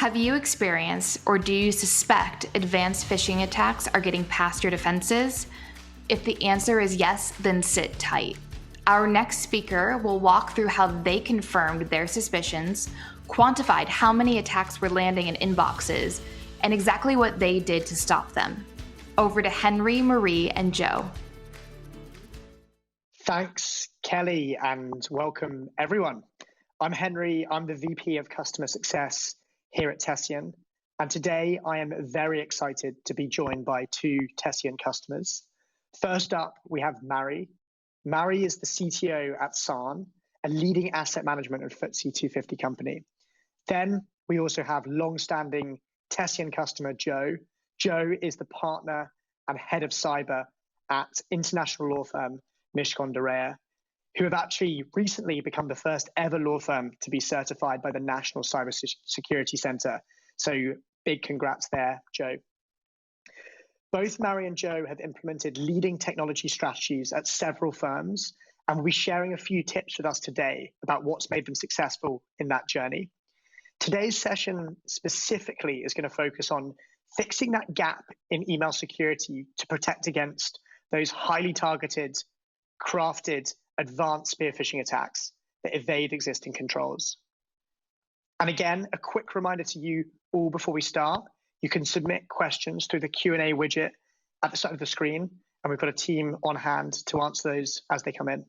Have you experienced or do you suspect advanced phishing attacks are getting past your defenses? If the answer is yes, then sit tight. Our next speaker will walk through how they confirmed their suspicions, quantified how many attacks were landing in inboxes, and exactly what they did to stop them. Over to Henry, Marie, and Joe. Thanks, Kelly, and welcome everyone. I'm Henry. I'm the VP of Customer Success here at Tessian, and today I am very excited to be joined by two Tessian customers. First up, we have Mary. Mary is the CTO at Sanne, a leading asset management and FTSE 250 company. Then we also have long-standing Tessian customer Joe. Joe is the partner and head of cyber at international law firm Mishcon Reya, who have actually recently become the first ever law firm to be certified by the National Cyber Security Center. So big congrats there, Joe. Both Mary and Joe have implemented leading technology strategies at several firms and will be sharing a few tips with us today about what's made them successful in that journey. Today's session specifically is going to focus on fixing that gap in email security to protect against those highly targeted, crafted, advanced spear phishing attacks that evade existing controls. And again, a quick reminder to you all before we start, you can submit questions through the Q&A widget at the side of the screen, and we've got a team on hand to answer those as they come in.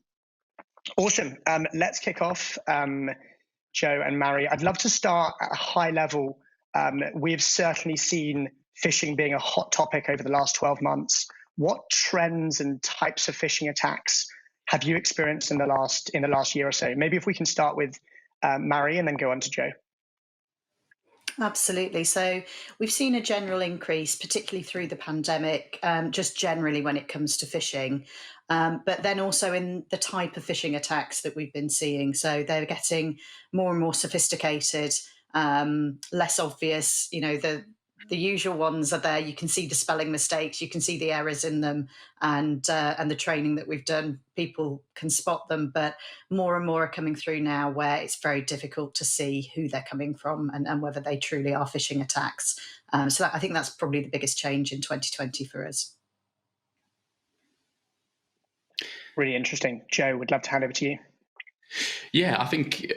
Awesome, let's kick off, Joe and Mary. I'd love to start at a high level. We've certainly seen phishing being a hot topic over the last 12 months. What trends and types of phishing attacks have you experienced in the last year or so? Maybe if we can start with Mary and then go on to Joe. Absolutely. So we've seen a general increase, particularly through the pandemic, just generally when it comes to phishing, but then also in the type of phishing attacks that we've been seeing. So they're getting more and more sophisticated, less obvious. You know, the usual ones are there. You can see the spelling mistakes, you can see the errors in them, and the training that we've done, people can spot them. But more and more are coming through now where it's very difficult to see who they're coming from and whether they truly are phishing attacks. So I think that's probably the biggest change in 2020 for us. Really interesting. Joe, would love to hand over to you. Yeah, I think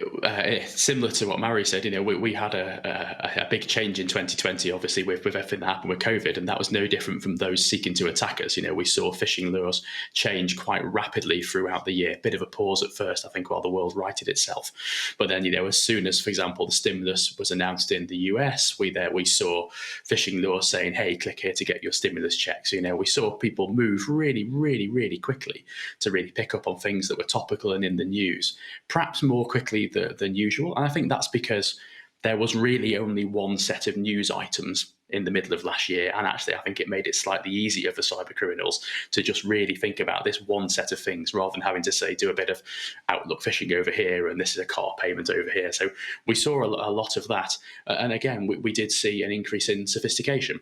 similar to what Mary said, you know, we had a big change in 2020, obviously, with everything that happened with COVID, and that was no different from those seeking to attack us. You know, we saw phishing laws change quite rapidly throughout the year. Bit of a pause at first, I think, while the world righted itself. But then, you know, as soon as, for example, the stimulus was announced in the US, we saw phishing laws saying, hey, click here to get your stimulus checks. So, you know, we saw people move really, really, really quickly to really pick up on things that were topical and in the news, perhaps more quickly than usual. And I think that's because there was really only one set of news items in the middle of last year. And actually, I think it made it slightly easier for cyber criminals to just really think about this one set of things rather than having to say, do a bit of Outlook phishing over here, and this is a car payment over here. So we saw a lot of that. And again, we did see an increase in sophistication.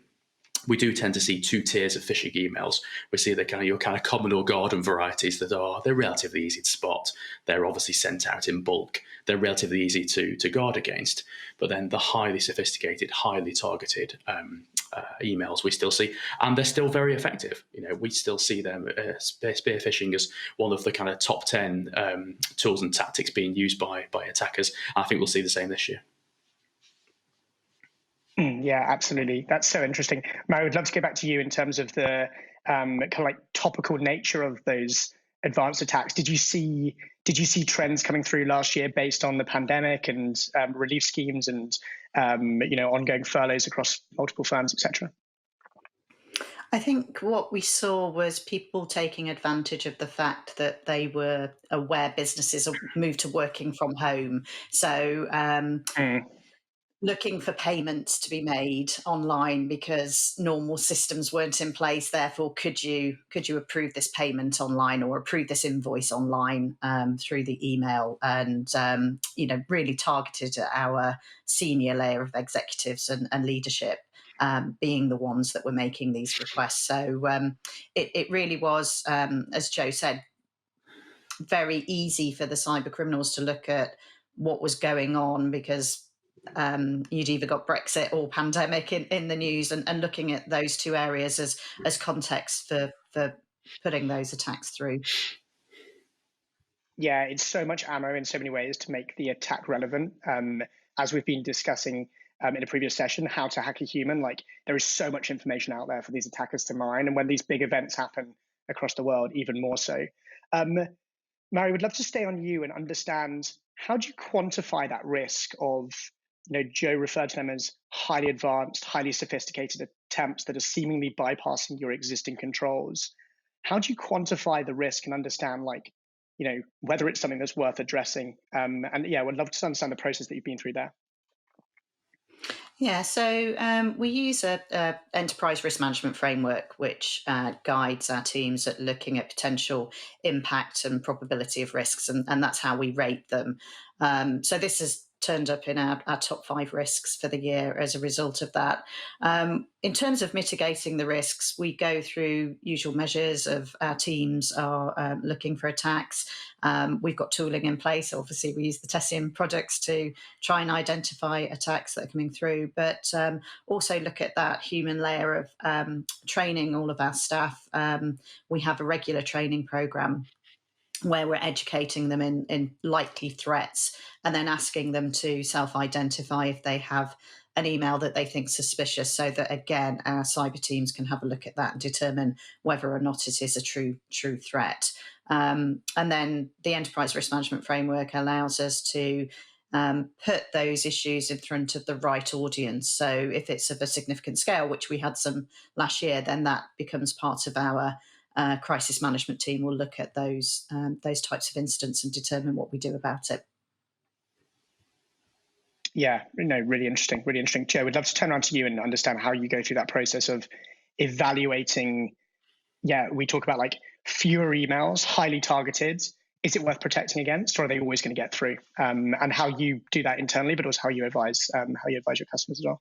We do tend to see two tiers of phishing emails. We see your kind of common or garden varieties they're relatively easy to spot. They're obviously sent out in bulk. They're relatively easy to guard against. But then the highly sophisticated, highly targeted emails we still see, and they're still very effective. You know, we still see them spear phishing as one of the kind of top 10 tools and tactics being used by attackers. I think we'll see the same this year. Yeah, absolutely. That's so interesting. Mary, I would love to go back to you in terms of the kind of like topical nature of those advanced attacks. Did you see trends coming through last year based on the pandemic and relief schemes and ongoing furloughs across multiple firms, etc.? I think what we saw was people taking advantage of the fact that they were aware businesses moved to working from home. So looking for payments to be made online because normal systems weren't in place. Therefore, could you approve this payment online or approve this invoice online through the email? And really targeted at our senior layer of executives and leadership, being the ones that were making these requests. So it really was, as Joe said, very easy for the cyber criminals to look at what was going on because you'd either got Brexit or pandemic in the news, and looking at those two areas as context for putting those attacks through. Yeah, it's so much ammo in so many ways to make the attack relevant. As we've been discussing in a previous session, how to hack a human, like there is so much information out there for these attackers to mine. And when these big events happen across the world, even more so. Mary, would love to stay on you and understand, how do you quantify that risk of, Joe referred to them as highly advanced, highly sophisticated attempts that are seemingly bypassing your existing controls. How do you quantify the risk and understand, whether it's something that's worth addressing? And yeah, would love to understand the process that you've been through there. Yeah, so we use a enterprise risk management framework, which guides our teams at looking at potential impact and probability of risks, and that's how we rate them. So this has turned up in our top 5 risks for the year as a result of that. In terms of mitigating the risks, we go through usual measures of our teams are looking for attacks. We've got tooling in place. Obviously, we use the Tessian products to try and identify attacks that are coming through, but also look at that human layer of training all of our staff. We have a regular training program where we're educating them in likely threats and then asking them to self-identify if they have an email that they think suspicious, so that, again, our cyber teams can have a look at that and determine whether or not it is a true threat. And then the enterprise risk management framework allows us to put those issues in front of the right audience. So if it's of a significant scale, which we had some last year, then that becomes part of our crisis management team. Will look at those types of incidents and determine what we do about it. Yeah, really interesting, really interesting. Joe, we'd love to turn around to you and understand how you go through that process of evaluating. Yeah, we talk about fewer emails, highly targeted. Is it worth protecting against, or are they always going to get through? And how you do that internally, but also how you advise your customers as well.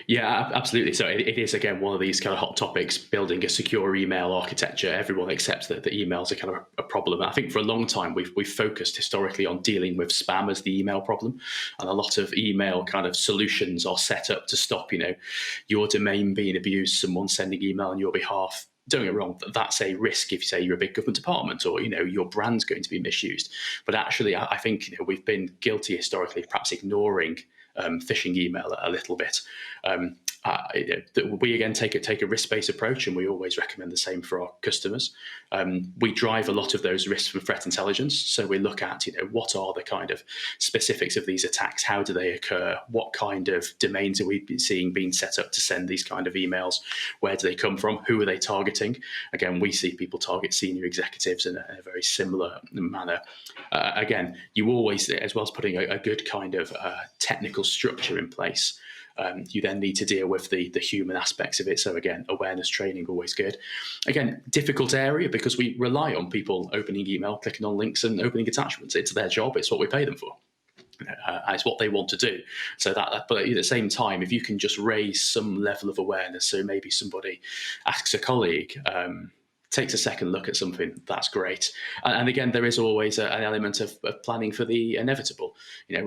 Yeah, absolutely. So it is, again, one of these kind of hot topics, building a secure email architecture. Everyone accepts that the emails are kind of a problem. I think for a long time, we've focused historically on dealing with spam as the email problem. And a lot of email kind of solutions are set up to stop, your domain being abused, someone sending email on your behalf. Don't get me wrong, that's a risk if you say you're a big government department, or your brand's going to be misused. But actually, I think we've been guilty historically of perhaps ignoring phishing email a little bit. We again take a risk-based approach, and we always recommend the same for our customers. We drive a lot of those risks from threat intelligence. So we look at what are the kind of specifics of these attacks, how do they occur, what kind of domains are we seeing being set up to send these kind of emails, where do they come from, who are they targeting? Again, we see people target senior executives in a very similar manner. Again, you always, as well as putting a good kind of technical structure in place, you then need to deal with the human aspects of it. So again, awareness training, always good. Again, difficult area because we rely on people opening email, clicking on links and opening attachments. It's their job. It's what we pay them for. It's what they want to do. So but at the same time, if you can just raise some level of awareness, so maybe somebody asks a colleague, takes a second look at something, that's great. And again, there is always an element of planning for the inevitable.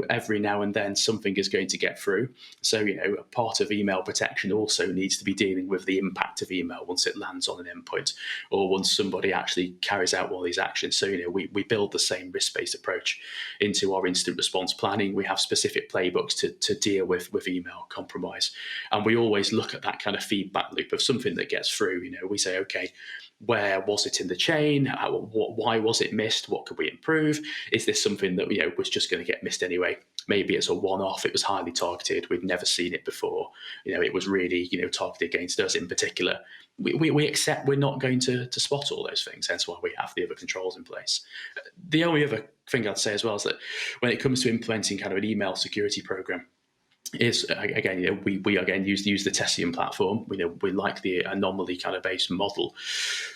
Every now and then something is going to get through. So, a part of email protection also needs to be dealing with the impact of email once it lands on an endpoint, or once somebody actually carries out all these actions. So, we build the same risk-based approach into our instant response planning. We have specific playbooks to deal with email compromise. And we always look at that kind of feedback loop of something that gets through. We say, okay, where was it in the chain? Why was it missed? What could we improve? Is this something that was just going to get missed anyway? Maybe it's a one-off. It was highly targeted. We'd never seen it before. It was really targeted against us in particular. We accept we're not going to spot all those things. Hence why we have the other controls in place. The only other thing I'd say as well is that when it comes to implementing kind of an email security program, is again, we again use the Tessian platform. We like the anomaly kind of based model,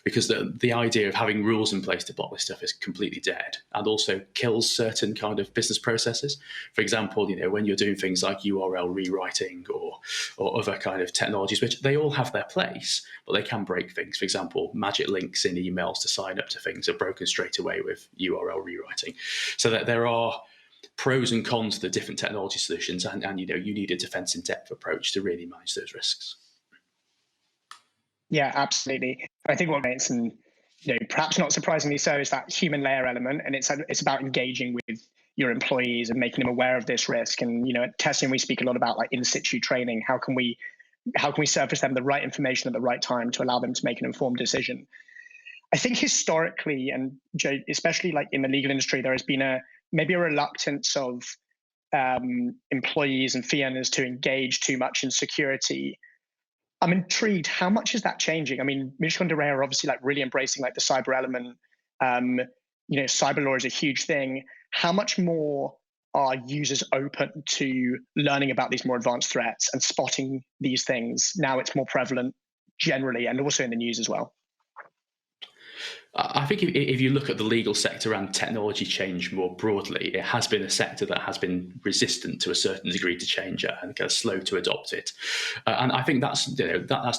because the idea of having rules in place to block this stuff is completely dead, and also kills certain kind of business processes. For example, when you're doing things like URL rewriting or other kind of technologies, which they all have their place, but they can break things. For example, magic links in emails to sign up to things are broken straight away with URL rewriting. So that there are pros and cons to the different technology solutions, and you need a defense in depth approach to really manage those risks. Yeah, absolutely. I think what makes, and perhaps not surprisingly so, is that human layer element, and it's about engaging with your employees and making them aware of this risk. And at Tessian, we speak a lot about like in situ training. How can we surface them the right information at the right time to allow them to make an informed decision? I think historically, and especially like in the legal industry, there has been maybe a reluctance of employees and fee earners to engage too much in security. I'm intrigued. How much is that changing? I mean, Mishcon and Reya are obviously like really embracing like the cyber element. Cyber law is a huge thing. How much more are users open to learning about these more advanced threats and spotting these things? Now it's more prevalent generally, and also in the news as well. I think if you look at the legal sector and technology change more broadly, it has been a sector that has been resistant to a certain degree to change and kind of slow to adopt it. And I think that's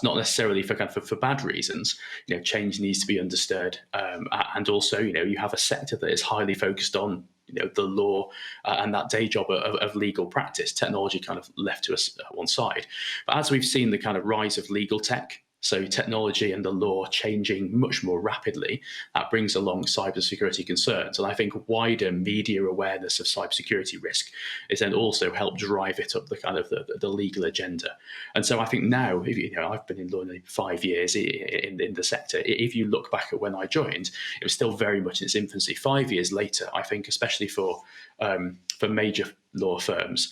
not necessarily for bad reasons. Change needs to be understood, and also you have a sector that is highly focused on the law and that day job of legal practice. Technology kind of left to us one side, but as we've seen the kind of rise of legal tech. So technology and the law changing much more rapidly, that brings along cybersecurity concerns. And I think wider media awareness of cybersecurity risk is then also helped drive it up the kind of the legal agenda. And so I think now, I've been in law nearly 5 years in the sector. If you look back at when I joined, it was still very much in its infancy. 5 years later, I think, especially for major law firms,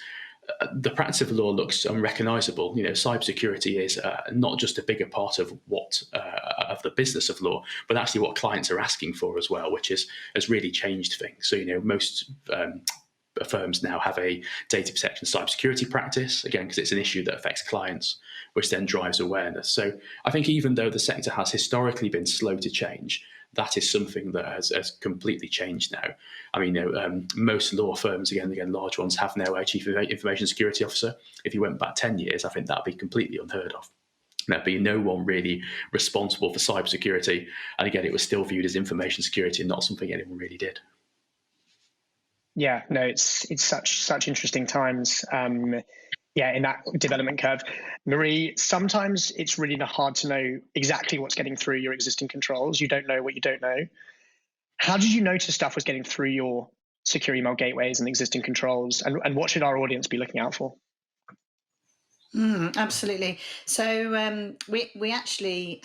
the practice of law looks unrecognisable. Cybersecurity is not just a bigger part of of the business of law, but actually what clients are asking for as well, which has really changed things. So most firms now have a data protection cybersecurity practice, again because it's an issue that affects clients, which then drives awareness. So I think even though the sector has historically been slow to change, that is something that has completely changed now. I mean, most law firms, again, large ones, have now a chief information security officer. If you went back 10 years, I think that'd be completely unheard of. There'd be no one really responsible for cybersecurity. And again, it was still viewed as information security and not something anyone really did. Yeah, no, it's such interesting times. In that development curve. Marie, sometimes it's really hard to know exactly what's getting through your existing controls. You don't know what you don't know. How did you notice stuff was getting through your secure email gateways and existing controls? And what should our audience be looking out for? Absolutely. So we actually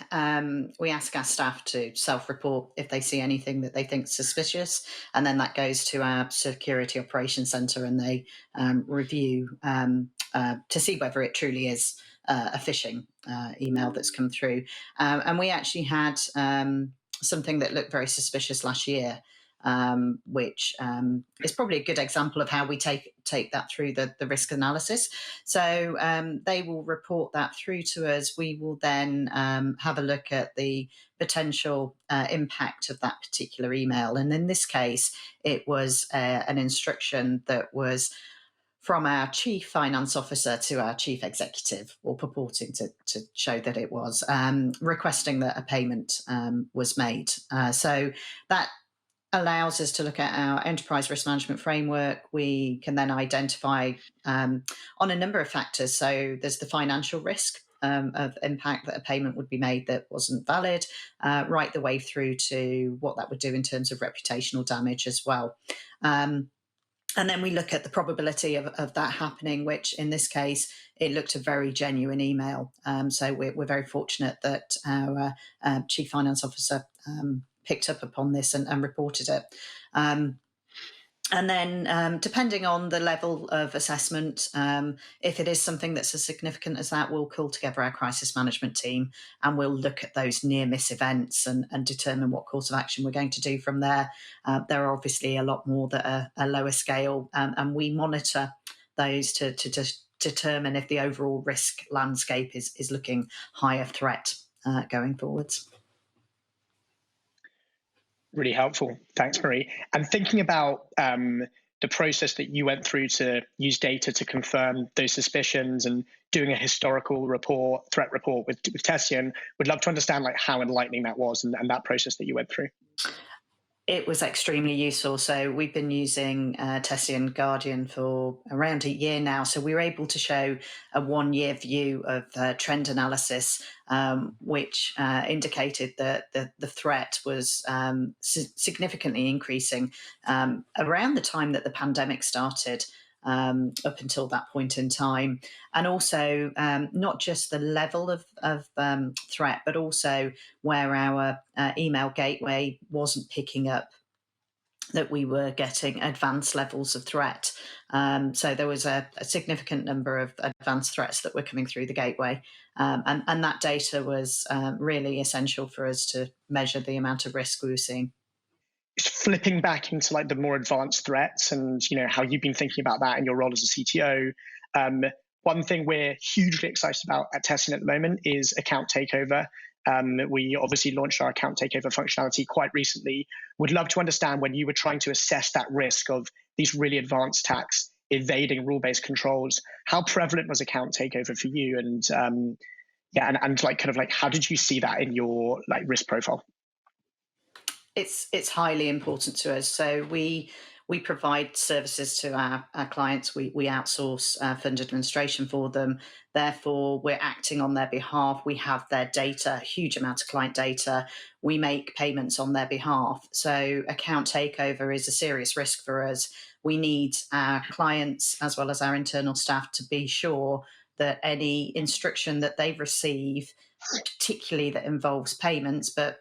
we ask our staff to self-report if they see anything that they think suspicious, and then that goes to our security operations centre, and they review to see whether it truly is a phishing email that's come through. And we actually had something that looked very suspicious last year. Which is probably a good example of how we take that through the risk analysis. So they will report that through to us. We will then have a look at the potential impact of that particular email. And in this case, it was an instruction that was from our chief finance officer to our chief executive, or purporting to show that it was, requesting that a payment was made. So that allows us to look at our enterprise risk management framework. We can then identify on a number of factors. So there's the financial risk of impact that a payment would be made that wasn't valid, right the way through to what that would do in terms of reputational damage as well. And then we look at the probability of that happening, which in this case, it looked a very genuine email. So we're very fortunate that our chief finance officer picked up upon this and reported it. And then depending on the level of assessment, if it is something that's as significant as that, we'll call together our crisis management team and we'll look at those near miss events and determine what course of action we're going to do from there. There are obviously a lot more that are a lower scale, and we monitor those to determine if the overall risk landscape is looking higher threat going forwards. Really helpful. Thanks, Marie. And thinking about the process that you went through to use data to confirm those suspicions and doing a historical threat report with Tessian, would love to understand how enlightening that was and that process that you went through. It was extremely useful. So we've been using Tessian Guardian for around a year now. So we were able to show a 1 year view of trend analysis, which indicated that the threat was significantly increasing around the time that the pandemic started. Up until that point in time, and also not just the level of threat, but also where our email gateway wasn't picking up that we were getting advanced levels of threat. So there was a significant number of advanced threats that were coming through the gateway. And that data was really essential for us to measure the amount of risk we were seeing. Flipping back into like the more advanced threats and how you've been thinking about that in your role as a CTO. One thing we're hugely excited about at Tessian at the moment is account takeover. We obviously launched our account takeover functionality quite recently. Would love to understand when you were trying to assess that risk of these really advanced attacks evading rule-based controls, how prevalent was account takeover for you? And and like kind of like how did you see that in your like risk profile? It's highly important to us. So we provide services to our clients. We outsource fund administration for them. Therefore, we're acting on their behalf. We have their data, a huge amount of client data. We make payments on their behalf. So account takeover is a serious risk for us. We need our clients as well as our internal staff to be sure that any instruction that they receive, particularly that involves payments, but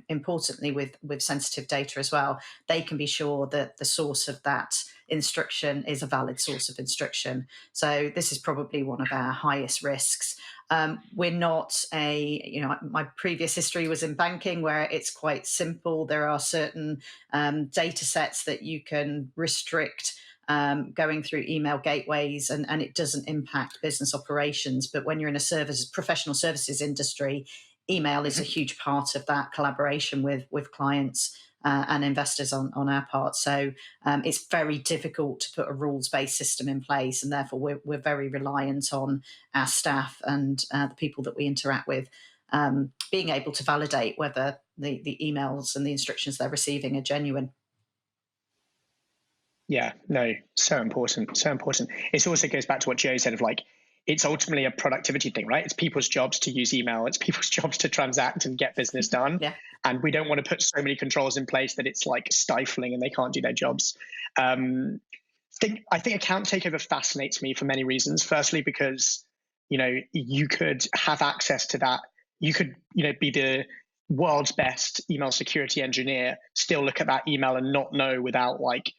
importantly with sensitive data as well, they can be sure that the source of that instruction is a valid source of instruction. So this is probably one of our highest risks. We're not my previous history was in banking where it's quite simple. There are certain data sets that you can restrict going through email gateways and it doesn't impact business operations. But when you're in a professional services industry, email is a huge part of that collaboration with clients and investors on our part. So it's very difficult to put a rules-based system in place, and therefore we're very reliant on our staff and the people that we interact with being able to validate whether the emails and the instructions they're receiving are genuine. Yeah, no, so important, so important. It also goes back to what Joe said of like, it's ultimately a productivity thing, right? It's people's jobs to use email. It's people's jobs to transact and get business done. Yeah. And we don't want to put so many controls in place that it's like stifling and they can't do their jobs. I think account takeover fascinates me for many reasons. Firstly, because, you could have access to that. You could, be the world's best email security engineer, still look at that email and not know without like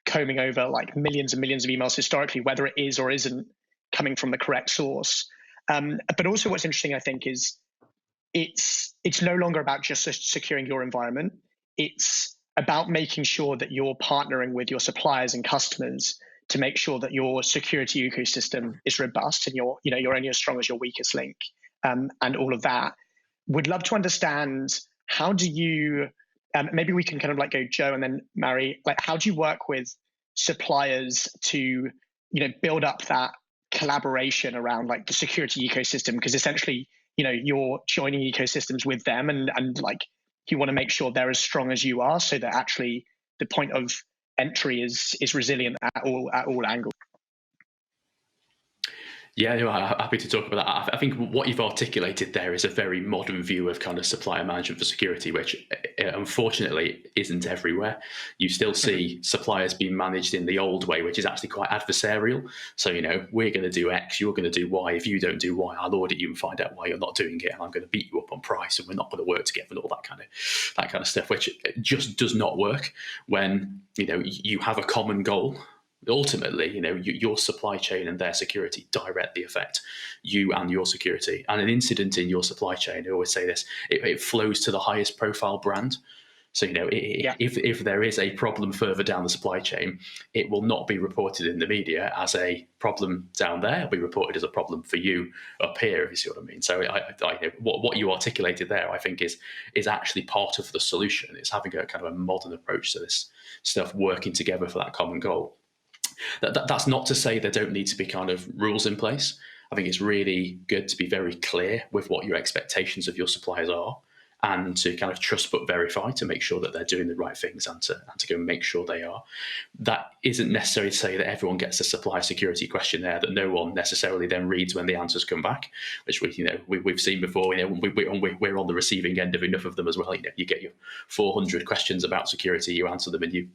combing over like millions and millions of emails historically, whether it is or isn't coming from the correct source. But also what's interesting, I think, is it's no longer about just securing your environment. It's about making sure that you're partnering with your suppliers and customers to make sure that your security ecosystem is robust and you're only as strong as your weakest link, and all of that. Would love to understand, how do you, maybe we can kind of like go Joe and then Mary, like how do you work with suppliers to build up that collaboration around like the security ecosystem? Because essentially you're joining ecosystems with them and like you want to make sure they're as strong as you are, so that actually the point of entry is resilient at all angles. Yeah, I'm happy to talk about that. I think what you've articulated there is a very modern view of kind of supplier management for security, which unfortunately isn't everywhere. You still see suppliers being managed in the old way, which is actually quite adversarial. So, we're going to do X, you're going to do Y. If you don't do Y, I'll audit you and find out why you're not doing it, and I'm going to beat you up on price, and we're not going to work together and all that kind of stuff, which just does not work when you have a common goal. Ultimately, your supply chain and their security directly affect you and your security. And an incident in your supply chain, I always say this, it flows to the highest profile brand. So, if there is a problem further down the supply chain, it will not be reported in the media as a problem down there. It'll be reported as a problem for you up here, if you see what I mean. So what you articulated there, I think, is actually part of the solution. It's having a kind of a modern approach to this stuff, working together for that common goal. That's not to say there don't need to be kind of rules in place. I think it's really good to be very clear with what your expectations of your suppliers are and to kind of trust but verify to make sure that they're doing the right things and to go and make sure they are. That isn't necessarily to say that everyone gets a supply security questionnaire that no one necessarily then reads when the answers come back, which we've seen before. We're on the receiving end of enough of them as well. You get your 400 questions about security, you answer them, and it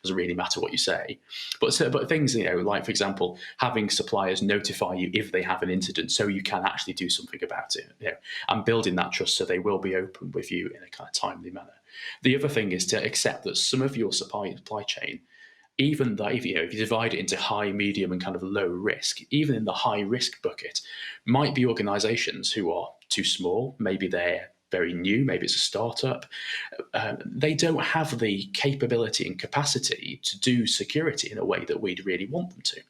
doesn't really matter what you say. But things, like, for example, having suppliers notify you if they have an incident so you can actually do something about it, and building that trust so they will be open with you in a kind of timely manner. The other thing is to accept that some of your supply chain, even though if you divide it into high, medium, and kind of low risk, even in the high risk bucket, might be organizations who are too small. Maybe they're very new, maybe it's a startup. They don't have the capability and capacity to do security in a way that we'd really want them to.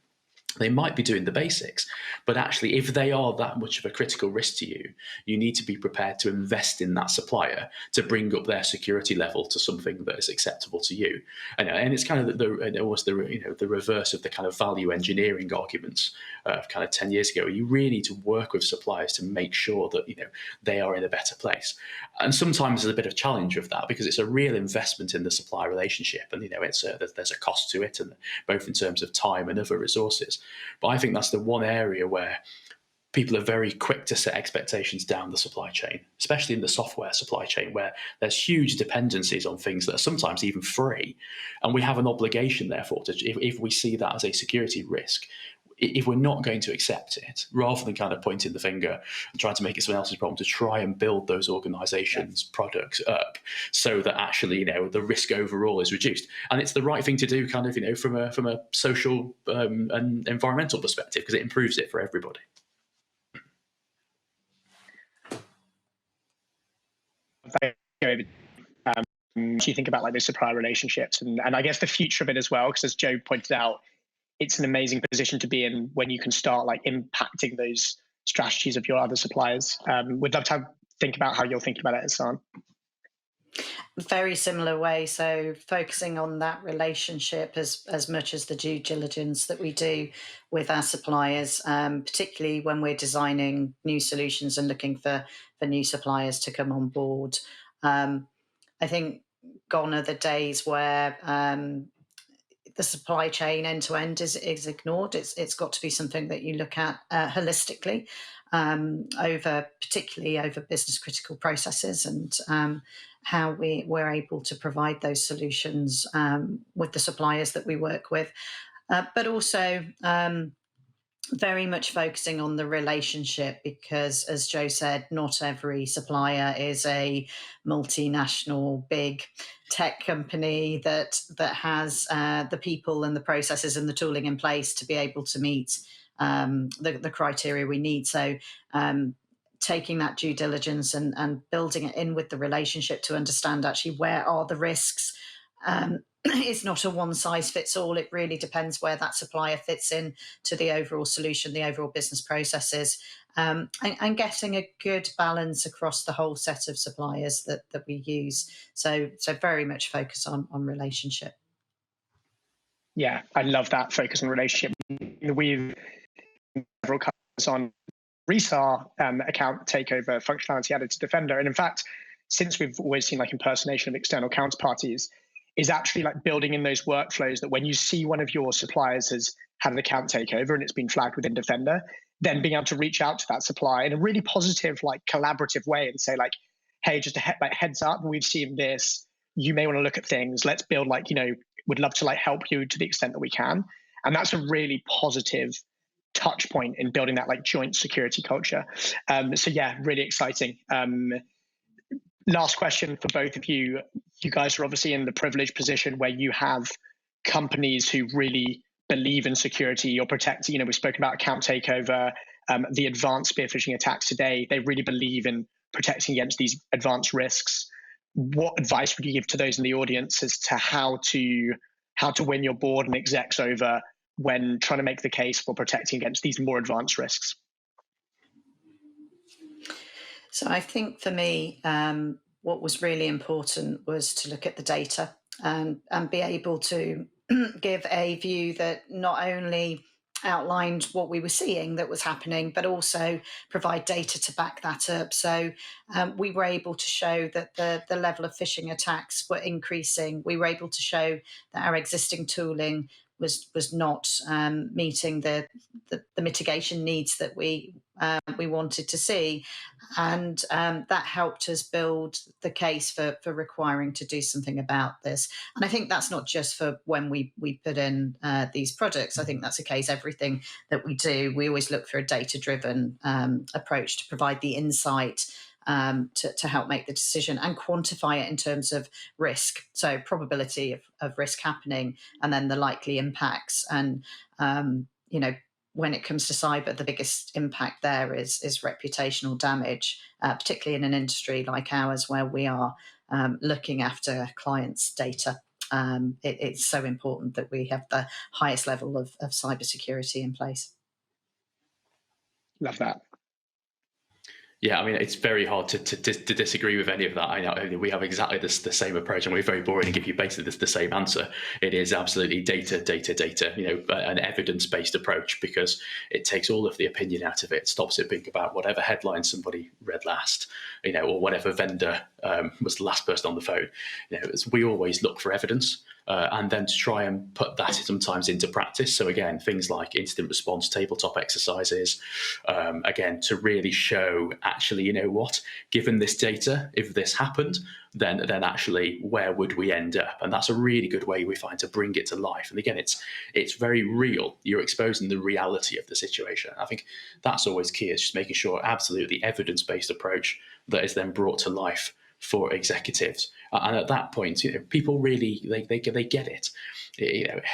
They might be doing the basics, but actually, if they are that much of a critical risk to you, you need to be prepared to invest in that supplier to bring up their security level to something that is acceptable to you. And it's kind of the reverse of the kind of value engineering arguments of kind of 10 years ago. You really need to work with suppliers to make sure that they are in a better place. And sometimes there's a bit of challenge with that because it's a real investment in the supplier relationship, and there's a cost to it, and both in terms of time and other resources. But I think that's the one area where people are very quick to set expectations down the supply chain, especially in the software supply chain, where there's huge dependencies on things that are sometimes even free. And we have an obligation, therefore, if we see that as a security risk, if we're not going to accept it, rather than kind of pointing the finger and trying to make it someone else's problem, to try and build those organizations' products up so that actually, the risk overall is reduced. And it's the right thing to do kind of, from a social and environmental perspective, because it improves it for everybody. Do you think about like those supplier relationships and I guess the future of it as well? Because as Joe pointed out, it's an amazing position to be in when you can start like impacting those strategies of your other suppliers. We'd love to think about how you're thinking about it, Sanne. Very similar way. So focusing on that relationship as much as the due diligence that we do with our suppliers, particularly when we're designing new solutions and looking for new suppliers to come on board. I think gone are the days where the supply chain end to end is ignored. It's got to be something that you look at holistically, particularly over business critical processes, and how we're able to provide those solutions with the suppliers that we work with, but also very much focusing on the relationship, because as Joe said, not every supplier is a multinational big tech company that has the people and the processes and the tooling in place to be able to meet the criteria we need. So taking that due diligence and building it in with the relationship to understand actually where are the risks. It's not a one size fits all. It really depends where that supplier fits in to the overall solution, the overall business processes, and getting a good balance across the whole set of suppliers that we use. So very much focus on relationship. Yeah, I love that focus on relationship. We've several customers on Reya account takeover functionality added to Defender. And in fact, since we've always seen like impersonation of external counterparties, is actually like building in those workflows that when you see one of your suppliers has had an account takeover and it's been flagged within Defender, then being able to reach out to that supplier in a really positive, like collaborative way and say like, hey, just a heads up, we've seen this, you may want to look at things, let's build like, would love to like help you to the extent that we can. And that's a really positive touch point in building that like joint security culture. So yeah, really exciting. Last question for both of you. You guys are obviously in the privileged position where you have companies who really believe in security or protecting. We've spoken about account takeover, the advanced spear phishing attacks today. They really believe in protecting against these advanced risks. What advice would you give to those in the audience as to how to win your board and execs over when trying to make the case for protecting against these more advanced risks? So I think for me, what was really important was to look at the data and be able to give a view that not only outlined what we were seeing that was happening, but also provide data to back that up. So we were able to show that the level of phishing attacks were increasing. We were able to show that our existing tooling was not meeting the mitigation needs that we wanted to see, and that helped us build the case for requiring to do something about this. And I think that's not just for when we put in these products. I think that's the case everything that we do. We always look for a data-driven approach to provide the insight to help make the decision and quantify it in terms of risk. So probability of risk happening, and then the likely impacts. And, when it comes to cyber, the biggest impact there is reputational damage, particularly in an industry like ours where we are looking after clients' data. It's so important that we have the highest level of cybersecurity in place. Love that. Yeah, I mean, it's very hard to disagree with any of that. I know we have exactly the same approach, and we're very boring and give you basically the same answer. It is absolutely data, an evidence-based approach, because it takes all of the opinion out of it, stops it being about whatever headline somebody read last, or whatever vendor was the last person on the phone. We always look for evidence. And then to try and put that sometimes into practice. So again, things like incident response, tabletop exercises, again, to really show actually, given this data, if this happened, then actually where would we end up? And that's a really good way we find to bring it to life. And again, it's very real. You're exposing the reality of the situation. I think that's always key. It's just making sure absolutely evidence-based approach that is then brought to life for executives. And at that point, people really, they get it.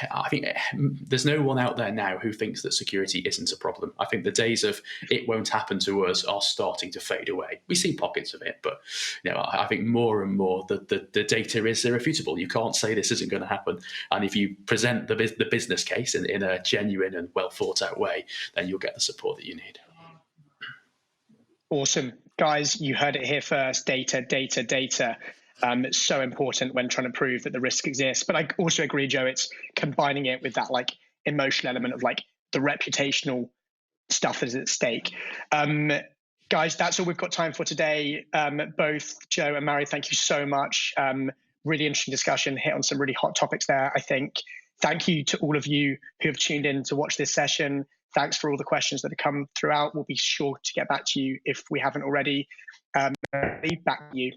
I think there's no one out there now who thinks that security isn't a problem. I think the days of it won't happen to us are starting to fade away. We see pockets of it, but I think more and more the data is irrefutable. You can't say this isn't going to happen. And if you present the business case in a genuine and well thought out way, then you'll get the support that you need. Awesome. Guys, you heard it here first. Data. It's so important when trying to prove that the risk exists. But I also agree, Joe, it's combining it with that emotional element of the reputational stuff that is at stake. Guys, that's all we've got time for today. Both Joe and Mary, thank you so much. Really interesting discussion, hit on some really hot topics there, I think. Thank you to all of you who have tuned in to watch this session. Thanks for all the questions that have come throughout. We'll be sure to get back to you if we haven't already. Back to you.